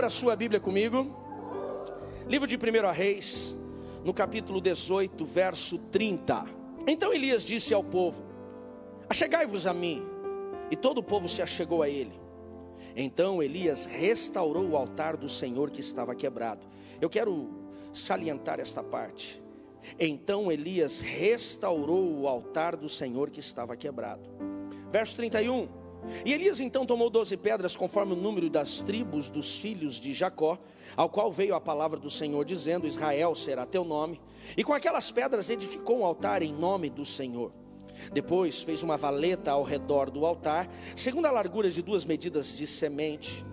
a sua Bíblia comigo. Livro de 1 Reis, no capítulo 18, verso 30. Então Elias disse ao povo: achegai-vos a mim. E todo o povo se achegou a ele. Então Elias restaurou o altar do Senhor que estava quebrado. Eu quero salientar esta parte. Então Elias restaurou o altar do Senhor que estava quebrado. Verso 31. E Elias então tomou 12 pedras, conforme o número das tribos dos filhos de Jacó, ao qual veio a palavra do Senhor, dizendo: Israel será teu nome. E com aquelas pedras edificou um altar em nome do Senhor. Depois fez uma valeta ao redor do altar, segundo a largura de 2 medidas de semente.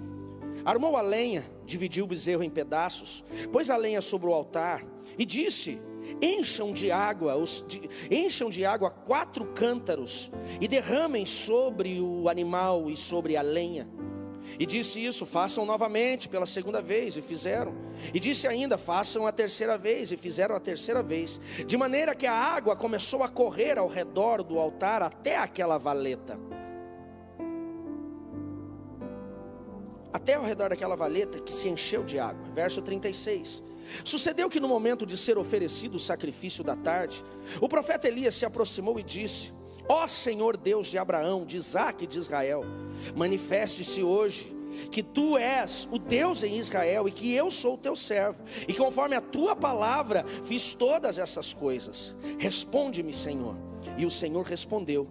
Armou a lenha, dividiu o bezerro em pedaços, pôs a lenha sobre o altar e disse: encham de água 4 cântaros e derramem sobre o animal e sobre a lenha. E disse isso: façam novamente pela segunda vez, e fizeram. E disse ainda: façam a terceira vez, e fizeram a terceira vez. De maneira que a água começou a correr ao redor do altar até aquela valeta. Até ao redor daquela valeta que se encheu de água. Verso 36. Sucedeu que no momento de ser oferecido o sacrifício da tarde, o profeta Elias se aproximou e disse: ó Senhor Deus de Abraão, de Isaque e de Israel, manifeste-se hoje que tu és o Deus em Israel e que eu sou o teu servo, e conforme a tua palavra fiz todas essas coisas. Responde-me, Senhor. E o Senhor respondeu: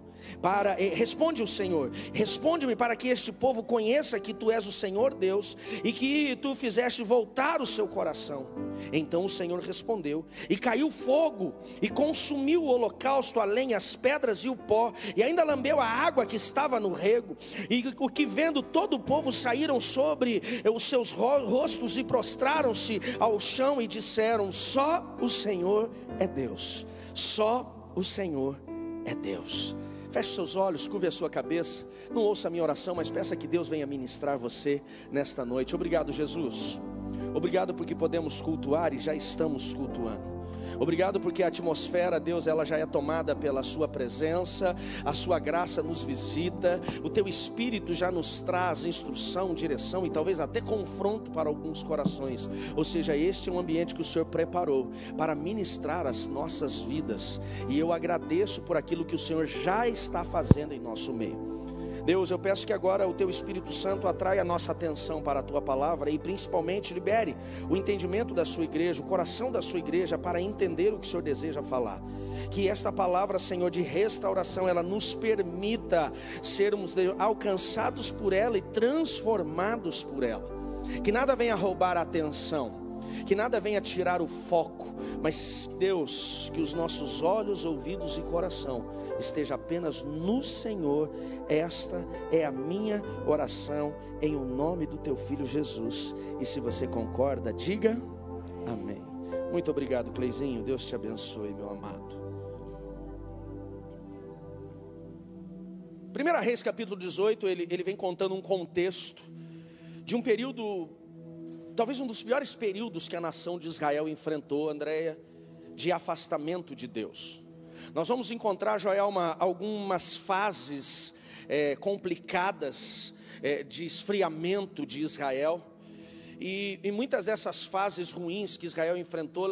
responde-me para que este povo conheça que tu és o Senhor Deus e que tu fizeste voltar o seu coração. Então o Senhor respondeu, e caiu fogo e consumiu o holocausto, a lenha, as pedras e o pó, e ainda lambeu a água que estava no rego. E o que vendo todo o povo, saíram sobre os seus rostos e prostraram-se ao chão e disseram: só o Senhor é Deus, só o Senhor é Deus. Feche seus olhos, curve a sua cabeça. Não ouça a minha oração, mas peça que Deus venha ministrar você nesta noite. Obrigado, Jesus. Obrigado porque podemos cultuar e já estamos cultuando. Obrigado porque a atmosfera, Deus, ela já é tomada pela sua presença. A sua graça nos visita. O teu Espírito já nos traz instrução, direção e talvez até confronto para alguns corações. Ou seja, este é um ambiente que o Senhor preparou para ministrar as nossas vidas. E eu agradeço por aquilo que o Senhor já está fazendo em nosso meio. Deus, eu peço que agora o teu Espírito Santo atraia a nossa atenção para a tua palavra e principalmente libere o entendimento da sua igreja, o coração da sua igreja para entender o que o Senhor deseja falar. Que esta palavra, Senhor, de restauração, ela nos permita sermos alcançados por ela e transformados por ela. Que nada venha roubar a atenção, que nada venha tirar o foco, mas Deus, que os nossos olhos, ouvidos e coração esteja apenas no Senhor. Esta é a minha oração em o nome do teu filho Jesus. E se você concorda, diga amém. Muito obrigado, Cleizinho. Deus te abençoe, meu amado. 1 Reis capítulo 18, ele vem contando um contexto de um período, talvez um dos piores períodos que a nação de Israel enfrentou, Andréia, de afastamento de Deus. Nós vamos encontrar, Joelma, algumas fases complicadas de esfriamento de Israel. E muitas dessas fases ruins que Israel enfrentou,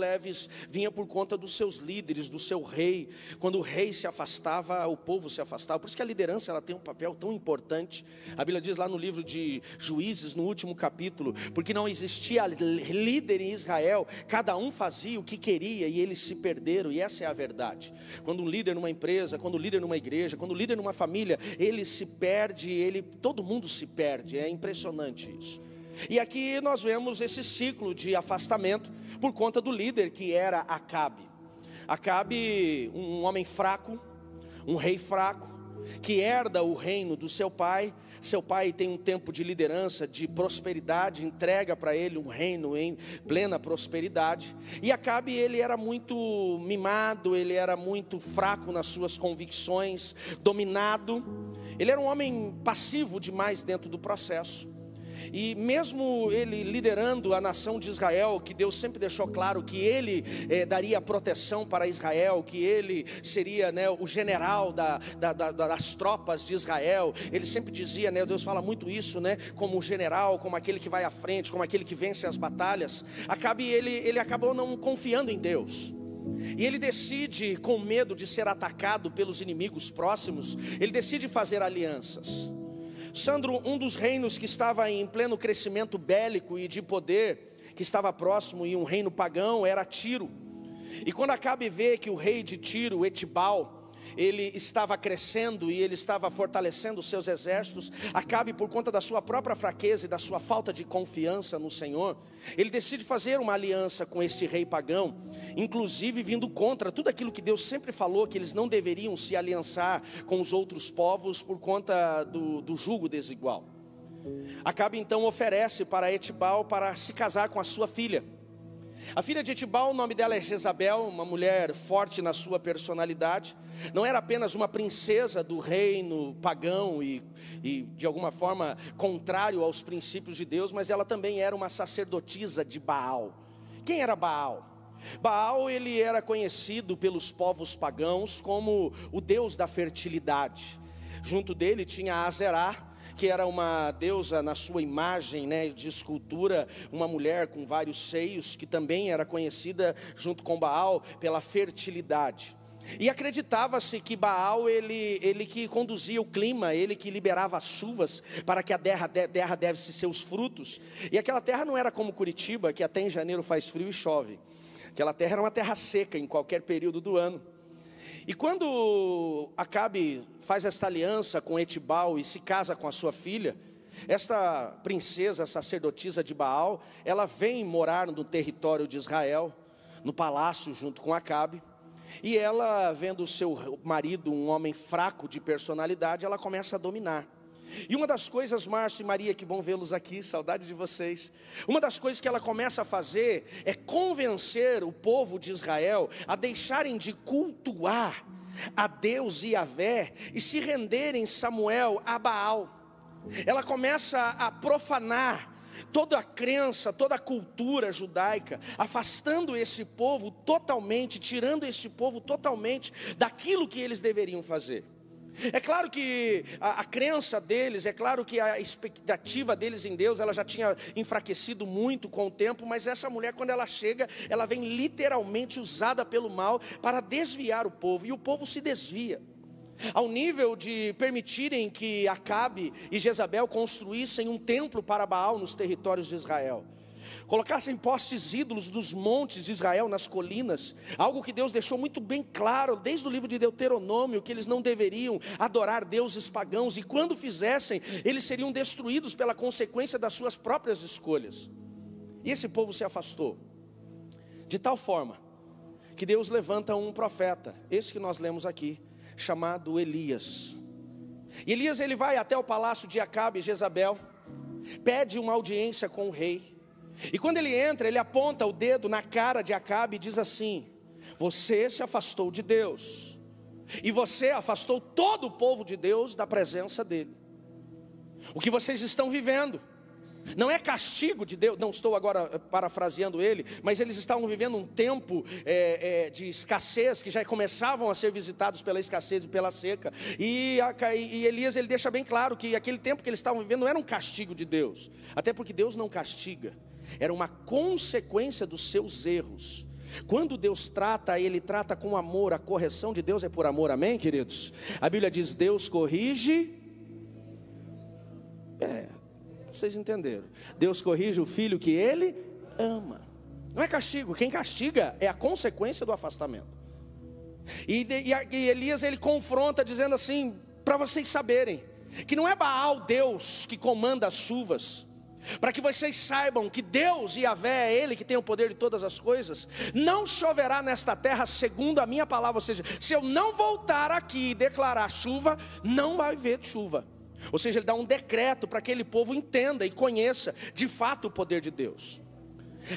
vinha por conta dos seus líderes, do seu rei. Quando o rei se afastava, o povo se afastava. Por isso que a liderança ela tem um papel tão importante. A Bíblia diz lá no livro de Juízes, no último capítulo, porque não existia líder em Israel, cada um fazia o que queria e eles se perderam. E essa é a verdade. Quando um líder numa empresa, quando um líder numa igreja, quando um líder numa família, ele se perde, todo mundo se perde. É impressionante isso. E aqui nós vemos esse ciclo de afastamento por conta do líder que era Acabe. Acabe, um homem fraco, um rei fraco, que herda o reino do seu pai. Seu pai tem um tempo de liderança, de prosperidade, entrega para ele um reino em plena prosperidade. E Acabe, ele era muito mimado, ele era muito fraco nas suas convicções, dominado. Ele era um homem passivo demais dentro do processo. E mesmo ele liderando a nação de Israel, que Deus sempre deixou claro que ele daria proteção para Israel, que ele seria, né, o general das tropas de Israel. Ele sempre dizia, né, Deus fala muito isso, né, como general, como aquele que vai à frente, como aquele que vence as batalhas. Acabe ele acabou não confiando em Deus. E ele decide, com medo de ser atacado pelos inimigos próximos, ele decide fazer alianças. Sandro, um dos reinos que estava em pleno crescimento bélico e de poder, que estava próximo, e um reino pagão, era Tiro. E quando Acabe vê que o rei de Tiro, Etibal, ele estava crescendo e ele estava fortalecendo os seus exércitos, Acabe, por conta da sua própria fraqueza e da sua falta de confiança no Senhor, ele decide fazer uma aliança com este rei pagão, inclusive vindo contra tudo aquilo que Deus sempre falou, que eles não deveriam se aliançar com os outros povos por conta do jugo desigual. Acabe então oferece para Etibal para se casar com a sua filha. A filha de Etibal, o nome dela é Jezabel, uma mulher forte na sua personalidade. Não era apenas uma princesa do reino pagão e de alguma forma contrário aos princípios de Deus, mas ela também era uma sacerdotisa de Baal. Quem era Baal? Baal, ele era conhecido pelos povos pagãos como o deus da fertilidade. Junto dele tinha Azerá, que era uma deusa na sua imagem, né, de escultura, uma mulher com vários seios, que também era conhecida junto com Baal pela fertilidade. E acreditava-se que Baal, ele que conduzia o clima, ele que liberava as chuvas para que a terra desse seus frutos. E aquela terra não era como Curitiba, que até em janeiro faz frio e chove. Aquela terra era uma terra seca em qualquer período do ano. E quando Acabe faz esta aliança com Etibal e se casa com a sua filha, esta princesa sacerdotisa de Baal, ela vem morar no território de Israel, no palácio junto com Acabe. E ela, vendo o seu marido, um homem fraco de personalidade, ela começa a dominar. E uma das coisas, Márcio e Maria, que bom vê-los aqui, saudade de vocês. Uma das coisas que ela começa a fazer é convencer o povo de Israel a deixarem de cultuar a Deus Yahvé e se renderem, Samuel, a Baal. Ela começa a profanar toda a crença, toda a cultura judaica, afastando esse povo totalmente, tirando este povo totalmente daquilo que eles deveriam fazer. É claro que a crença deles, é claro que a expectativa deles em Deus, ela já tinha enfraquecido muito com o tempo, mas essa mulher, quando ela chega, ela vem literalmente usada pelo mal para desviar o povo, e o povo se desvia, ao nível de permitirem que Acabe e Jezabel construíssem um templo para Baal nos territórios de Israel. Colocassem postes ídolos dos montes de Israel, nas colinas, algo que Deus deixou muito bem claro, desde o livro de Deuteronômio, que eles não deveriam adorar deuses pagãos, e quando fizessem, eles seriam destruídos pela consequência das suas próprias escolhas. E esse povo se afastou, de tal forma, que Deus levanta um profeta, esse que nós lemos aqui, chamado Elias. E Elias, ele vai até o palácio de Acabe e Jezabel, pede uma audiência com o rei. E quando ele entra, ele aponta o dedo na cara de Acabe e diz assim: você se afastou de Deus, e você afastou todo o povo de Deus da presença dele. O que vocês estão vivendo não é castigo de Deus. Não estou agora parafraseando ele, mas eles estavam vivendo um tempo de escassez, que já começavam a ser visitados pela escassez e pela seca. E Elias, ele deixa bem claro que aquele tempo que eles estavam vivendo não era um castigo de Deus, até porque Deus não castiga, era uma consequência dos seus erros. Quando Deus trata, Ele trata com amor. A correção de Deus é por amor, amém, queridos? A Bíblia diz: Deus corrige. Vocês entenderam? Deus corrige o filho que Ele ama. Não é castigo. Quem castiga é a consequência do afastamento. E Elias, ele confronta dizendo assim, para vocês saberem, que não é Baal Deus que comanda as chuvas, para que vocês saibam que Deus, Yahvé, é Ele que tem o poder de todas as coisas. Não choverá nesta terra segundo a minha palavra. Ou seja, se eu não voltar aqui e declarar chuva, não vai haver chuva. Ou seja, ele dá um decreto para que aquele povo entenda e conheça de fato o poder de Deus.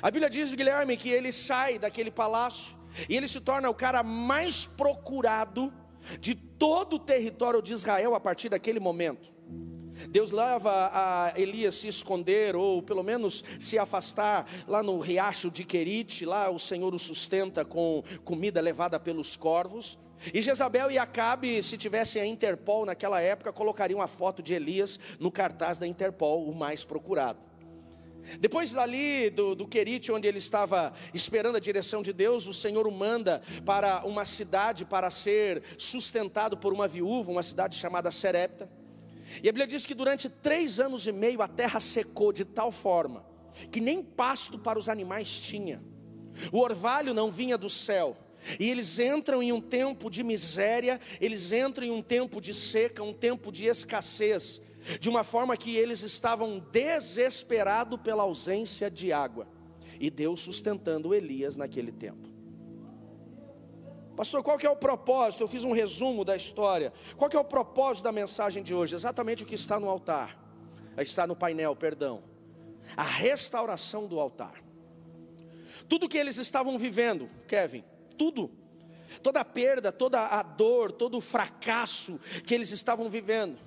A Bíblia diz, Guilherme, que ele sai daquele palácio e ele se torna o cara mais procurado de todo o território de Israel a partir daquele momento. Deus leva a Elias se esconder, ou pelo menos se afastar, lá no riacho de Querite. Lá o Senhor o sustenta com comida levada pelos corvos. E Jezabel e Acabe, se tivessem a Interpol naquela época, colocariam a foto de Elias no cartaz da Interpol, o mais procurado. Depois dali do Querite, onde ele estava esperando a direção de Deus, o Senhor o manda para uma cidade para ser sustentado por uma viúva, uma cidade chamada Serepta. E a Bíblia diz que durante 3 anos e meio a terra secou de tal forma que nem pasto para os animais tinha. O orvalho não vinha do céu. E eles entram em um tempo de miséria, eles entram em um tempo de seca, um tempo de escassez, de uma forma que eles estavam desesperados pela ausência de água. E Deus sustentando Elias naquele tempo. Pastor, qual que é o propósito? Eu fiz um resumo da história. Qual que é o propósito da mensagem de hoje? Exatamente o que está no altar. Está no painel, perdão. A restauração do altar. Tudo que eles estavam vivendo, Kevin, tudo. Toda a perda, toda a dor, todo o fracasso que eles estavam vivendo.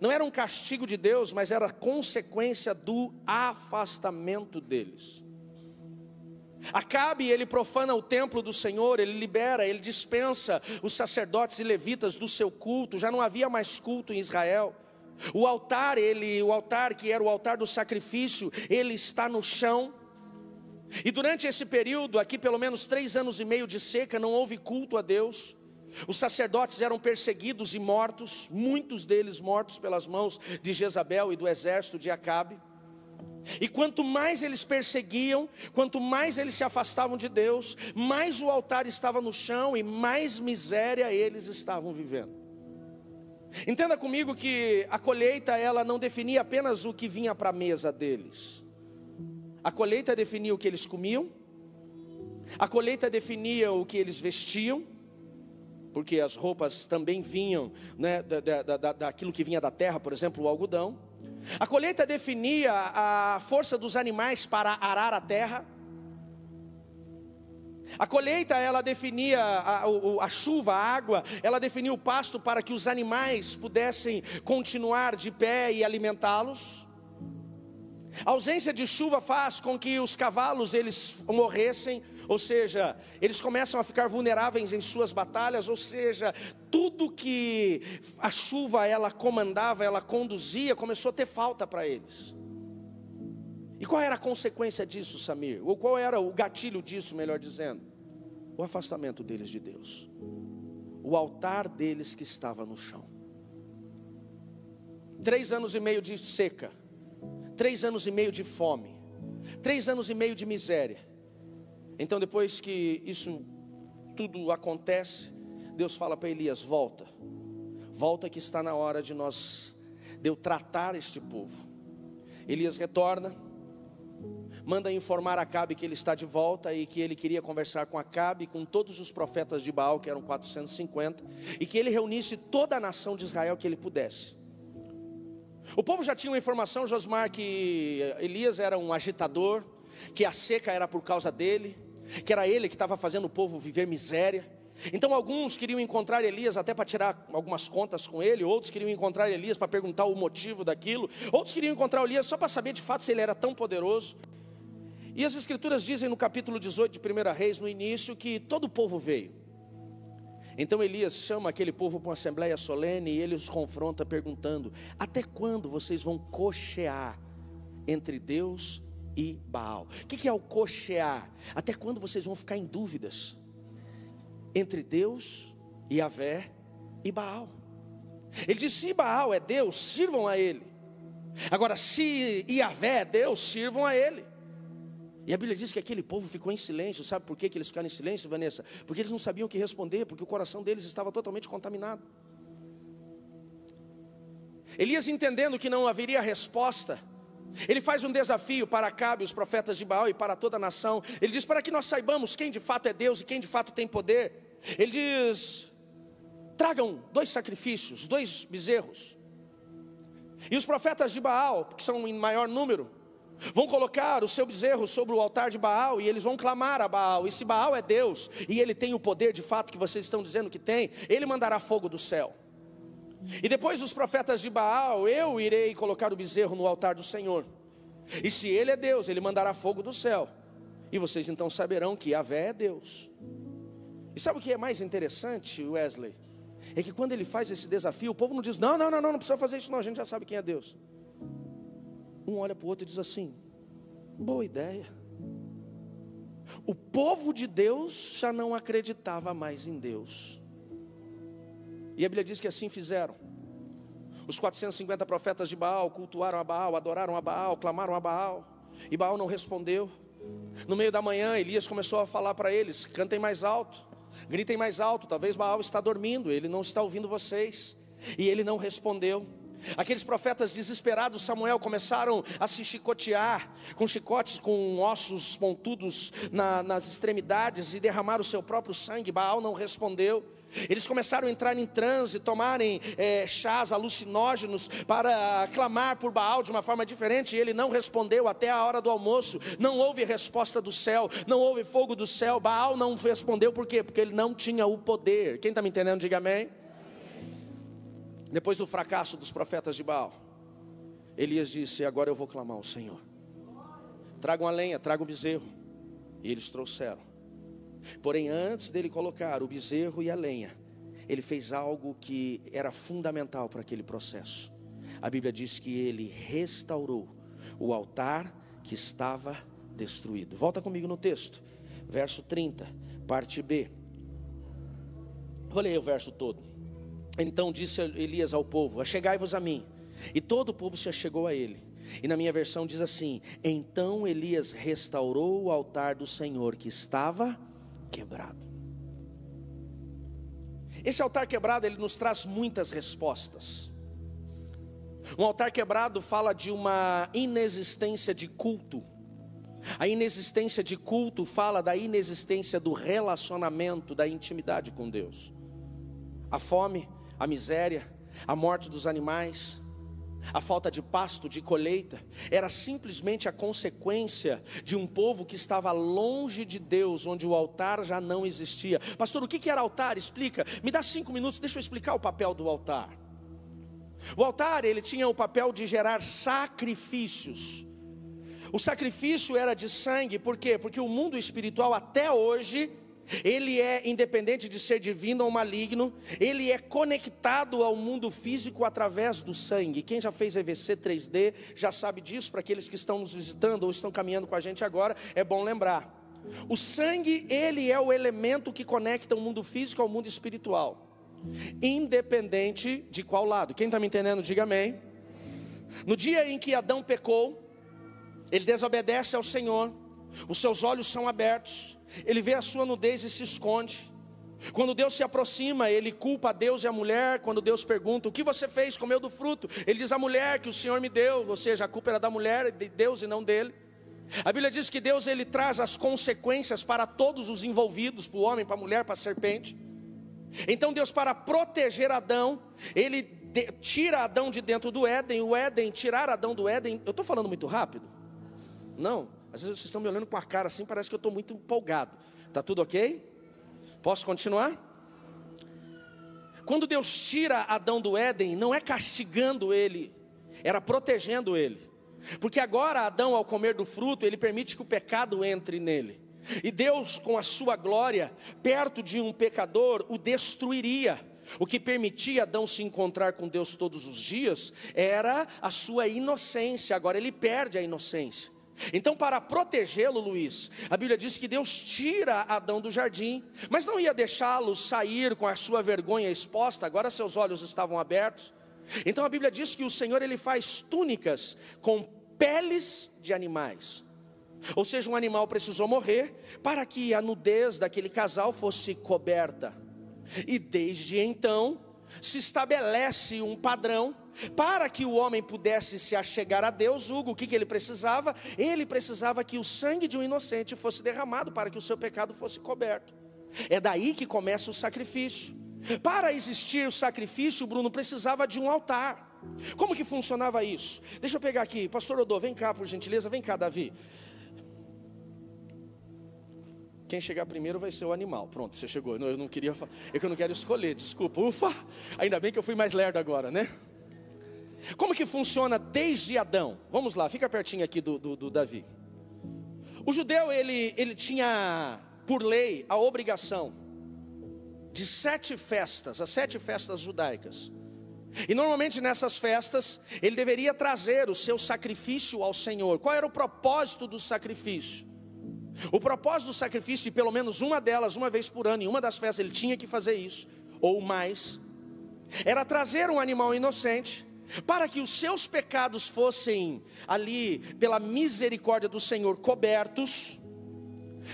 Não era um castigo de Deus, mas era consequência do afastamento deles. Acabe, ele profana o templo do Senhor, ele libera, ele dispensa os sacerdotes e levitas do seu culto. Já não havia mais culto em Israel. O altar que era o altar do sacrifício, ele está no chão. E durante esse período, aqui pelo menos 3 anos e meio de seca, não houve culto a Deus. Os sacerdotes eram perseguidos e mortos, muitos deles mortos pelas mãos de Jezabel e do exército de Acabe. E quanto mais eles perseguiam, quanto mais eles se afastavam de Deus, mais o altar estava no chão e mais miséria eles estavam vivendo. Entenda comigo que a colheita, ela não definia apenas o que vinha para a mesa deles. A colheita definia o que eles comiam, a colheita definia o que eles vestiam, porque as roupas também vinham, né, daquilo que vinha da terra, por exemplo, o algodão. A colheita definia a força dos animais para arar a terra. A colheita, ela definia a chuva, a água, ela definia o pasto para que os animais pudessem continuar de pé e alimentá-los. A ausência de chuva faz com que os cavalos eles morressem, ou seja, eles começam a ficar vulneráveis em suas batalhas, ou seja, tudo que a chuva ela comandava, ela conduzia, começou a ter falta para eles. E qual era a consequência disso, Samir? Ou qual era o gatilho disso, melhor dizendo? O afastamento deles de Deus. O altar deles que estava no chão. 3 anos e meio de seca. 3 anos e meio de fome, 3 anos e meio de miséria. Então depois que isso tudo acontece, Deus fala para Elias: volta que está na hora de eu tratar este povo. Elias retorna, manda informar a Acabe que ele está de volta e que ele queria conversar com Acabe e com todos os profetas de Baal, que eram 450, e que ele reunisse toda a nação de Israel que ele pudesse. O povo já tinha uma informação, Josmar, que Elias era um agitador, que a seca era por causa dele, que era ele que estava fazendo o povo viver miséria. Então alguns queriam encontrar Elias até para tirar algumas contas com ele, outros queriam encontrar Elias para perguntar o motivo daquilo, outros queriam encontrar Elias só para saber de fato se ele era tão poderoso. E as escrituras dizem no capítulo 18 de 1 Reis, no início, que todo o povo veio. Então Elias chama aquele povo para uma assembleia solene e ele os confronta perguntando: até quando vocês vão cochear entre Deus e Baal? O que é o cochear? Até quando vocês vão ficar em dúvidas entre Deus, Yahvé e Baal? Ele diz: se Baal é Deus, sirvam a ele. Agora, se Yahvé é Deus, sirvam a ele. E a Bíblia diz que aquele povo ficou em silêncio. Sabe por que eles ficaram em silêncio, Vanessa? Porque eles não sabiam o que responder, porque o coração deles estava totalmente contaminado. Elias, entendendo que não haveria resposta, ele faz um desafio para Acabe, os profetas de Baal, e para toda a nação. Ele diz: para que nós saibamos quem de fato é Deus e quem de fato tem poder, ele diz: tragam 2 sacrifícios, 2 bezerros. E os profetas de Baal, que são em maior número, vão colocar o seu bezerro sobre o altar de Baal, e eles vão clamar a Baal. E se Baal é Deus, e ele tem o poder de fato que vocês estão dizendo que tem, ele mandará fogo do céu. E depois dos profetas de Baal, eu irei colocar o bezerro no altar do Senhor. E se ele é Deus, ele mandará fogo do céu. E vocês então saberão que Yahvé é Deus. E sabe o que é mais interessante, Wesley? É que quando ele faz esse desafio, o povo não diz, não precisa fazer isso não, a gente já sabe quem é Deus. Um olha para o outro e diz assim, boa ideia. O povo de Deus já não acreditava mais em Deus. E a Bíblia diz que assim fizeram. Os 450 profetas de Baal cultuaram a Baal, adoraram a Baal, clamaram a Baal. E Baal não respondeu. No meio da manhã, Elias começou a falar para eles, cantem mais alto, gritem mais alto, talvez Baal está dormindo, ele não está ouvindo vocês. E ele não respondeu. Aqueles profetas desesperados, Samuel, começaram a se chicotear, com chicotes, com ossos pontudos nas extremidades, e derramar o seu próprio sangue. Baal não respondeu. Eles começaram a entrar em transe, tomarem chás alucinógenos para clamar por Baal de uma forma diferente. E ele não respondeu até a hora do almoço. Não houve resposta do céu, não houve fogo do céu. Baal não respondeu, por quê? Porque ele não tinha o poder. Quem está me entendendo, diga amém. Depois do fracasso dos profetas de Baal, Elias disse, agora eu vou clamar ao Senhor. Tragam a lenha, tragam o bezerro. E eles trouxeram. Porém, antes dele colocar o bezerro e a lenha, ele fez algo que era fundamental para aquele processo. A Bíblia diz que ele restaurou o altar que estava destruído. Volta comigo no texto, verso 30, parte B. Vou ler o verso todo. Então disse Elias ao povo, achegai-vos a mim. E todo o povo se achegou a ele. E na minha versão diz assim, então Elias restaurou o altar do Senhor que estava quebrado. Esse altar quebrado, ele nos traz muitas respostas. Um altar quebrado fala de uma inexistência de culto. A inexistência de culto fala da inexistência do relacionamento, da intimidade com Deus. A fome, a miséria, a morte dos animais, a falta de pasto, de colheita, era simplesmente a consequência de um povo que estava longe de Deus, onde o altar já não existia. Pastor, o que era altar? Explica, me dá 5 minutos, deixa eu explicar o papel do altar. O altar, ele tinha o papel de gerar sacrifícios. O sacrifício era de sangue, por quê? Porque o mundo espiritual até hoje, ele é independente de ser divino ou maligno, ele é conectado ao mundo físico através do sangue. Quem já fez EVC 3D já sabe disso. Para aqueles que estão nos visitando ou estão caminhando com a gente agora, é bom lembrar. O sangue, ele é o elemento que conecta o mundo físico ao mundo espiritual, independente de qual lado. Quem está me entendendo, diga amém. No dia em que Adão pecou, ele desobedece ao Senhor, os seus olhos são abertos, ele vê a sua nudez e se esconde. Quando Deus se aproxima, ele culpa a Deus e a mulher. Quando Deus pergunta, o que você fez? Comeu do fruto? Ele diz, a mulher que o Senhor me deu. Ou seja, a culpa era da mulher, de Deus e não dele. A Bíblia diz que Deus, ele traz as consequências para todos os envolvidos, para o homem, para a mulher, para a serpente. Então Deus, para proteger Adão, ele tira Adão de dentro do Éden. O Éden, tirar Adão do Éden. Eu estou falando muito rápido? Não, às vezes vocês estão me olhando com a cara assim, parece que eu estou muito empolgado. Está tudo ok? Posso continuar? Quando Deus tira Adão do Éden, não é castigando ele, era protegendo ele. Porque agora Adão, ao comer do fruto, ele permite que o pecado entre nele. E Deus, com a sua glória, perto de um pecador, o destruiria. O que permitia Adão se encontrar com Deus todos os dias era a sua inocência. Agora ele perde a inocência. Então, para protegê-lo, Luiz, a Bíblia diz que Deus tira Adão do jardim, mas não ia deixá-lo sair com a sua vergonha exposta. Agora seus olhos estavam abertos. Então a Bíblia diz que o Senhor, ele faz túnicas com peles de animais. Ou seja, um animal precisou morrer para que a nudez daquele casal fosse coberta. E desde então se estabelece um padrão para que o homem pudesse se achegar a Deus. Hugo, o que ele precisava? Ele precisava que o sangue de um inocente fosse derramado para que o seu pecado fosse coberto. É daí que começa o sacrifício. Para existir o sacrifício, Bruno, precisava de um altar. Como que funcionava isso? Deixa eu pegar aqui, pastor Odô, vem cá por gentileza, vem cá, Davi. Quem chegar primeiro vai ser o animal. Pronto, você chegou. Eu não queria, é que eu não quero escolher, desculpa. Ufa, ainda bem que eu fui mais lerdo agora, né? Como que funciona desde Adão? Vamos lá, fica pertinho aqui do Davi. O judeu, ele tinha, por lei, a obrigação de 7 festas, as 7 festas judaicas. E normalmente nessas festas, ele deveria trazer o seu sacrifício ao Senhor. Qual era o propósito do sacrifício? O propósito do sacrifício, e pelo menos uma delas, uma vez por ano, em uma das festas ele tinha que fazer isso, ou mais, era trazer um animal inocente, para que os seus pecados fossem ali, pela misericórdia do Senhor, cobertos,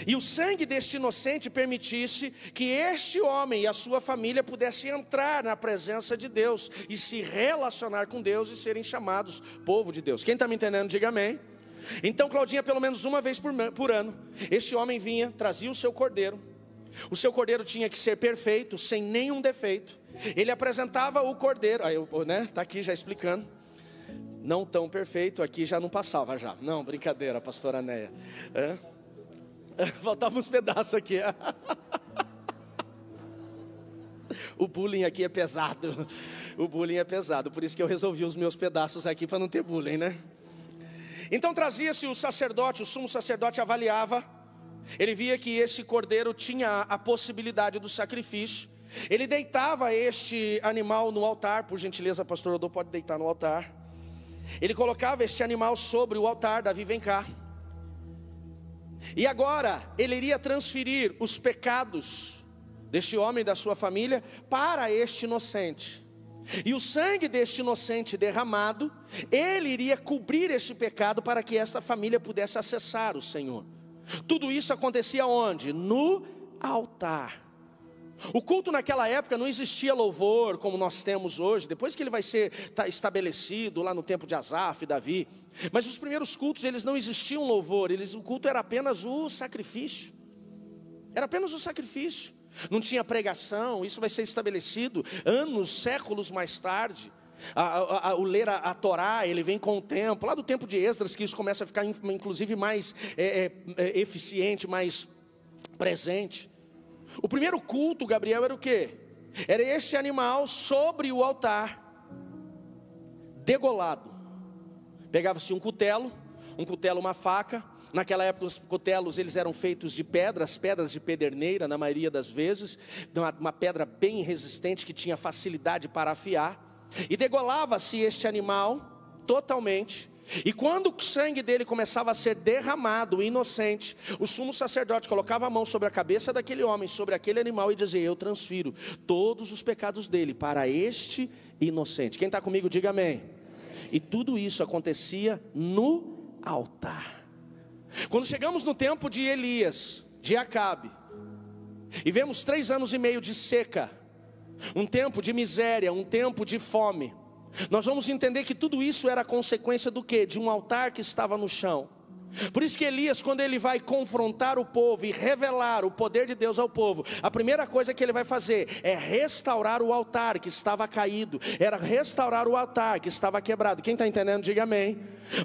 e o sangue deste inocente permitisse que este homem e a sua família pudessem entrar na presença de Deus, e se relacionar com Deus, e serem chamados povo de Deus. Quem está me entendendo, diga amém. Então Claudinha, pelo menos uma vez por ano, este homem vinha, trazia o seu cordeiro. O seu cordeiro tinha que ser perfeito, sem nenhum defeito. Ele apresentava o cordeiro, aí né, tá aqui já explicando. Não tão perfeito, aqui já não passava já. Não, brincadeira, pastora Neia. Faltavam uns pedaços aqui. O bullying aqui é pesado. O bullying é pesado, por isso que eu resolvi os meus pedaços aqui, para não ter bullying, né? Então trazia-se o sacerdote, o sumo sacerdote avaliava. Ele via que esse cordeiro tinha a possibilidade do sacrifício. Ele deitava este animal no altar. Por gentileza, pastor Odô, pode deitar no altar. Ele colocava este animal sobre o altar. Davi, vem cá. E agora ele iria transferir os pecados deste homem e da sua família para este inocente. E o sangue deste inocente derramado, ele iria cobrir este pecado para que esta família pudesse acessar o Senhor. Tudo isso acontecia onde? No altar. O culto naquela época não existia louvor como nós temos hoje, depois que ele vai ser estabelecido lá no tempo de Asaf e Davi. Mas os primeiros cultos, eles não existiam louvor, o culto era apenas o sacrifício. Era apenas o sacrifício. Não tinha pregação, isso vai ser estabelecido anos, séculos mais tarde. O ler a Torá, ele vem com o tempo, lá do tempo de Esdras, que isso começa a ficar inclusive mais eficiente, mais presente. O primeiro culto, Gabriel, era o quê? Era este animal sobre o altar, degolado. Pegava-se um cutelo, uma faca. Naquela época os cutelos, eles eram feitos de pedras de pederneira, na maioria das vezes, uma pedra bem resistente, que tinha facilidade para afiar. E degolava-se este animal totalmente. E quando o sangue dele começava a ser derramado, inocente, o sumo sacerdote colocava a mão sobre a cabeça daquele homem, sobre aquele animal, e dizia: eu transfiro todos os pecados dele para este inocente. Quem está comigo, diga amém. E tudo isso acontecia no altar. Quando chegamos no tempo de Elias, de Acabe, e vemos 3 anos e meio de seca, um tempo de miséria, um tempo de fome, nós vamos entender que tudo isso era consequência do quê? De um altar que estava no chão. Por isso que Elias, quando ele vai confrontar o povo e revelar o poder de Deus ao povo, a primeira coisa que ele vai fazer é restaurar o altar que estava caído. Era restaurar o altar que estava quebrado. Quem está entendendo, diga amém.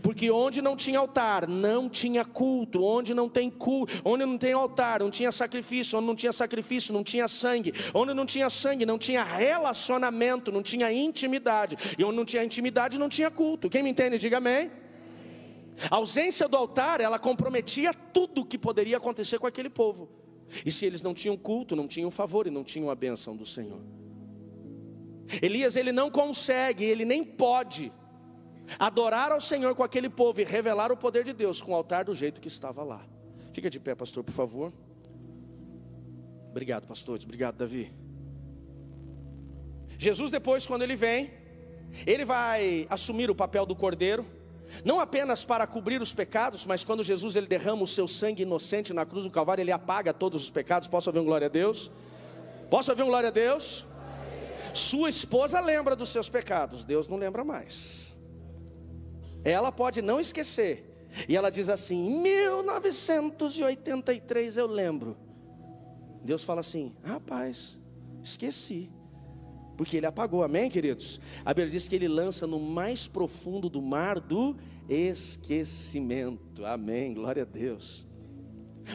Porque onde não tinha altar, não tinha culto. Onde não tem culto, onde não tem altar, não tinha sacrifício. Onde não tinha sacrifício, não tinha sangue. Onde não tinha sangue, não tinha relacionamento, não tinha intimidade. E onde não tinha intimidade, não tinha culto. Quem me entende, diga amém. A ausência do altar, ela comprometia tudo o que poderia acontecer com aquele povo. E se eles não tinham culto, não tinham favor e não tinham a bênção do Senhor. Elias, ele não consegue, ele nem pode adorar ao Senhor com aquele povo e revelar o poder de Deus com o altar do jeito que estava lá. Fica de pé, pastor, por favor. Obrigado, pastores, obrigado, Davi. Jesus, depois, quando ele vem, ele vai assumir o papel do cordeiro. Não apenas para cobrir os pecados, mas quando Jesus ele derrama o seu sangue inocente na cruz do Calvário, ele apaga todos os pecados. Posso ouvir um glória a Deus? Posso ouvir um glória a Deus? Sua esposa lembra dos seus pecados, Deus não lembra mais. Ela pode não esquecer. E ela diz assim: em 1983 eu lembro. Deus fala assim: rapaz, esqueci. Porque ele apagou, amém, queridos? A Bíblia diz que ele lança no mais profundo do mar do esquecimento, amém, glória a Deus.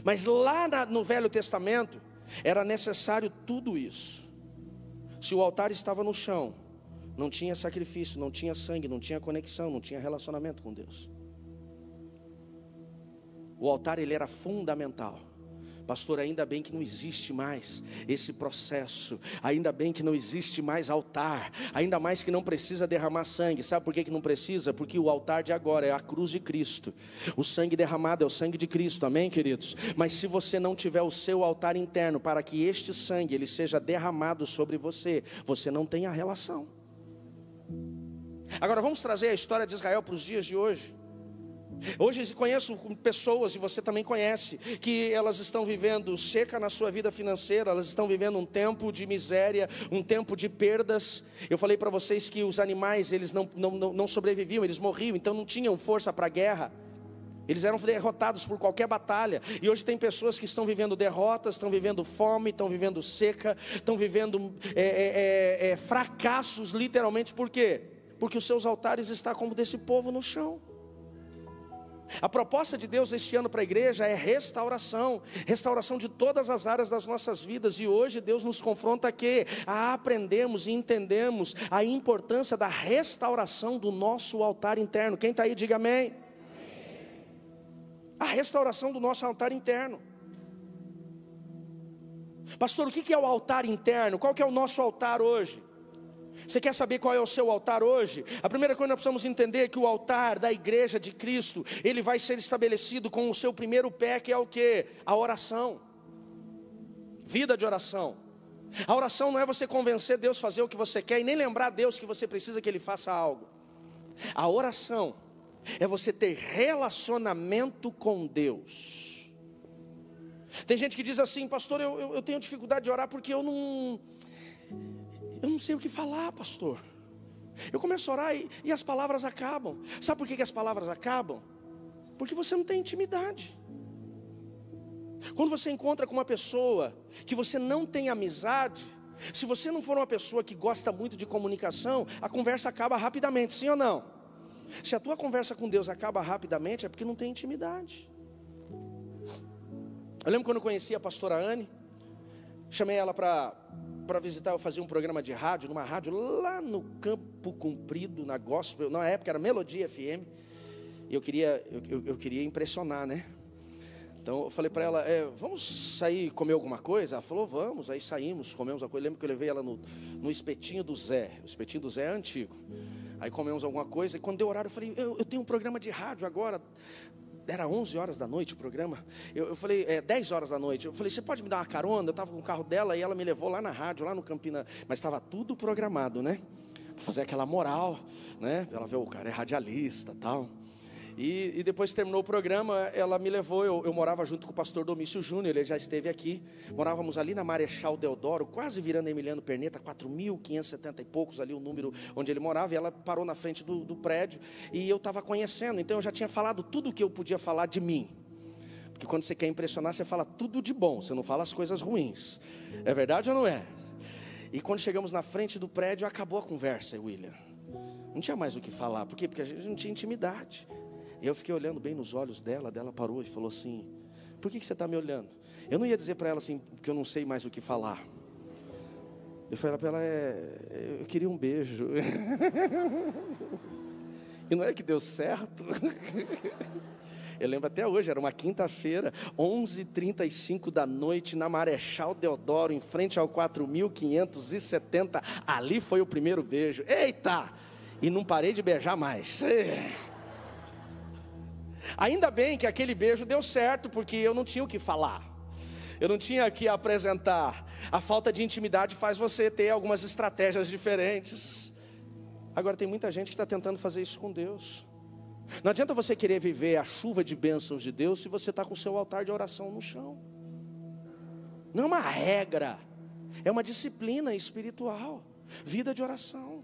Mas lá no Velho Testamento, era necessário tudo isso. Se o altar estava no chão, não tinha sacrifício, não tinha sangue, não tinha conexão, não tinha relacionamento com Deus. O altar, ele era fundamental. Pastor, ainda bem que não existe mais esse processo, ainda bem que não existe mais altar, ainda mais que não precisa derramar sangue. Sabe por que não precisa? Porque o altar de agora é a cruz de Cristo, o sangue derramado é o sangue de Cristo, amém, queridos? Mas se você não tiver o seu altar interno, para que este sangue ele seja derramado sobre você, você não tem a relação. Agora vamos trazer a história de Israel para os dias de hoje. Hoje conheço pessoas, e você também conhece, que elas estão vivendo seca na sua vida financeira, elas estão vivendo um tempo de miséria, um tempo de perdas. Eu falei para vocês que os animais, eles não sobreviviam, eles morriam, então não tinham força para a guerra. Eles eram derrotados por qualquer batalha. E hoje tem pessoas que estão vivendo derrotas, estão vivendo fome, estão vivendo seca, estão vivendo fracassos literalmente. Por quê? Porque os seus altares estão como desse povo no chão. A proposta de Deus este ano para a igreja é restauração de todas as áreas das nossas vidas. E hoje Deus nos confronta a aprendermos e entendermos a importância da restauração do nosso altar interno. Quem está aí, diga amém. A restauração do nosso altar interno. Pastor, o que é o altar interno? Qual que é o nosso altar hoje? Você quer saber qual é o seu altar hoje? A primeira coisa que nós precisamos entender é que o altar da igreja de Cristo, ele vai ser estabelecido com o seu primeiro pé, que é o quê? A oração. Vida de oração. A oração não é você convencer Deus a fazer o que você quer e nem lembrar Deus que você precisa que Ele faça algo. A oração é você ter relacionamento com Deus. Tem gente que diz assim: pastor, eu tenho dificuldade de orar porque eu não sei o que falar, pastor. Eu começo a orar e as palavras acabam. Sabe por que as palavras acabam? Porque você não tem intimidade. Quando você encontra com uma pessoa que você não tem amizade, se você não for uma pessoa que gosta muito de comunicação, a conversa acaba rapidamente, sim ou não? Se a tua conversa com Deus acaba rapidamente, é porque não tem intimidade. Eu lembro quando eu conheci a pastora Anne, chamei ela para visitar. Eu fazia um programa de rádio, numa rádio lá no Campo Comprido, na Gospel, na época era Melodia FM, e eu queria impressionar, né? Então eu falei para ela, vamos sair comer alguma coisa? Ela falou, vamos. Aí saímos, comemos uma coisa. Eu lembro que eu levei ela no Espetinho do Zé. O Espetinho do Zé é antigo. Aí comemos alguma coisa, e quando deu horário eu falei, eu tenho um programa de rádio agora. Era 11 horas da noite o programa. Eu falei, 10 horas da noite. Eu falei, você pode me dar uma carona? Eu estava com o carro dela e ela me levou lá na rádio, lá no Campina. Mas estava tudo programado, né? Para fazer aquela moral, né? Ela vê, o cara é radialista e tal. E depois que terminou o programa, ela me levou. Eu morava junto com o pastor Domício Júnior, ele já esteve aqui. Morávamos ali na Marechal Deodoro, quase virando Emiliano Perneta, 4.570 e poucos ali o número onde ele morava. E ela parou na frente do prédio e eu estava conhecendo. Então eu já tinha falado tudo o que eu podia falar de mim. Porque quando você quer impressionar, você fala tudo de bom, você não fala as coisas ruins. É verdade ou não é? E quando chegamos na frente do prédio, acabou a conversa, William. Não tinha mais o que falar. Por quê? Porque a gente não tinha intimidade. E eu fiquei olhando bem nos olhos dela parou e falou assim, por que você está me olhando? Eu não ia dizer para ela assim, porque eu não sei mais o que falar. Eu falei para ela, eu queria um beijo. E não é que deu certo. Eu lembro até hoje, era uma quinta-feira, 11h35 da noite, na Marechal Deodoro, em frente ao 4.570. Ali foi o primeiro beijo. Eita! E não parei de beijar mais. Ainda bem que aquele beijo deu certo, porque eu não tinha o que falar. Eu não tinha o que apresentar. A falta de intimidade faz você ter algumas estratégias diferentes. Agora tem muita gente que está tentando fazer isso com Deus. Não adianta você querer viver a chuva de bênçãos de Deus se você está com o seu altar de oração no chão. Não é uma regra, é uma disciplina espiritual. Vida de oração.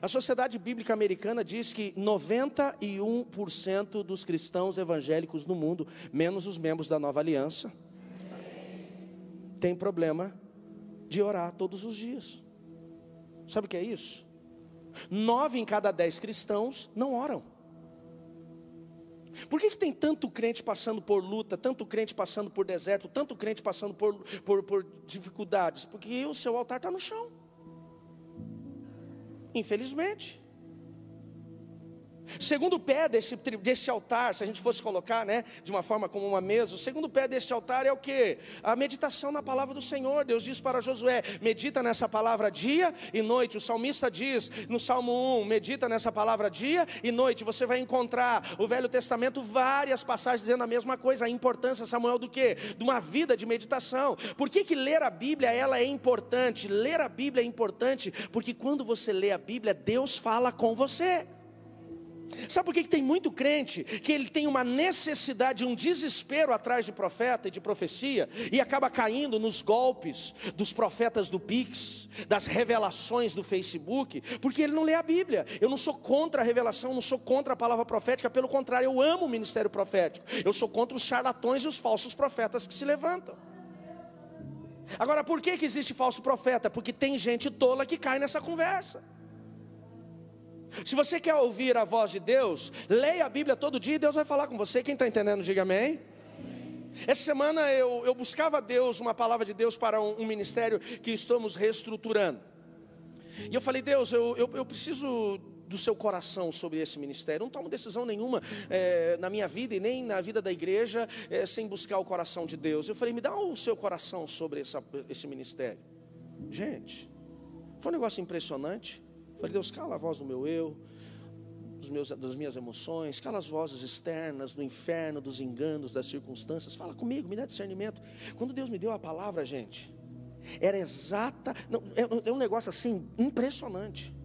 A Sociedade Bíblica Americana diz que 91% dos cristãos evangélicos no mundo, menos os membros da Nova Aliança, tem problema de orar todos os dias. Sabe o que é isso? 9 em cada 10 cristãos não oram. Por que tem tanto crente passando por luta, tanto crente passando por deserto, tanto crente passando por dificuldades? Porque o seu altar está no chão. Infelizmente. Segundo pé desse altar, se a gente fosse colocar, né, de uma forma como uma mesa, o segundo pé deste altar é o quê? A meditação na palavra do Senhor. Deus diz para Josué: medita nessa palavra dia e noite. O salmista diz no Salmo 1, medita nessa palavra dia e noite. Você vai encontrar o Velho Testamento várias passagens dizendo a mesma coisa. A importância, Samuel, do quê? De uma vida de meditação. Por que ler a Bíblia ela é importante? Ler a Bíblia é importante porque quando você lê a Bíblia, Deus fala com você. Sabe por que tem muito crente que ele tem uma necessidade, um desespero atrás de profeta e de profecia, e acaba caindo nos golpes dos profetas do Pix, das revelações do Facebook? Porque ele não lê a Bíblia. Eu não sou contra a revelação, não sou contra a palavra profética, pelo contrário, eu amo o ministério profético. Eu sou contra os charlatões e os falsos profetas que se levantam. Agora, por que existe falso profeta? Porque tem gente tola que cai nessa conversa. Se você quer ouvir a voz de Deus, leia a Bíblia todo dia e Deus vai falar com você. Quem está entendendo, diga amém. Essa semana eu buscava Deus, uma palavra de Deus para um ministério que estamos reestruturando. E eu falei: Deus, eu preciso do seu coração sobre esse ministério. Eu não tomo decisão nenhuma na minha vida e nem na vida da igreja sem buscar o coração de Deus. Eu falei: me dá o seu coração sobre esse ministério. Gente, foi um negócio impressionante. Falei: Deus, cala a voz do meu eu, das minhas emoções, cala as vozes externas, do inferno, dos enganos, das circunstâncias. Fala comigo, me dá discernimento. Quando Deus me deu a palavra, gente, era exata, não, é um negócio assim, impressionante.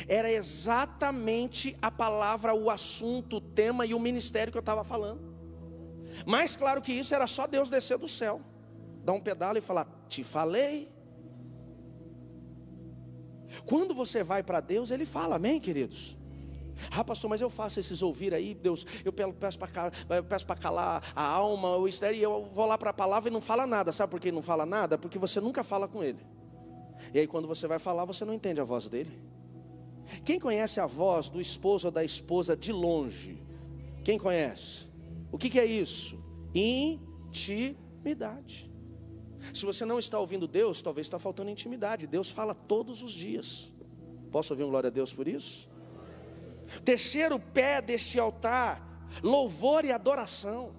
Era exatamente a palavra, o assunto, o tema e o ministério que eu estava falando. Mais claro que isso, era só Deus descer do céu, dar um pedalo e falar: te falei. Quando você vai para Deus, Ele fala, amém, queridos? Ah, pastor, mas eu faço esses ouvir aí, Deus, eu peço para calar a alma, o estéreo, e eu vou lá para a palavra e não fala nada. Sabe por que não fala nada? Porque você nunca fala com Ele. E aí quando você vai falar, você não entende a voz dele. Quem conhece a voz do esposo ou da esposa de longe? Quem conhece? O que é isso? Intimidade. Se você não está ouvindo Deus, talvez está faltando intimidade. Deus fala todos os dias. Posso ouvir um glória a Deus por isso? Terceiro pé deste altar: louvor e adoração.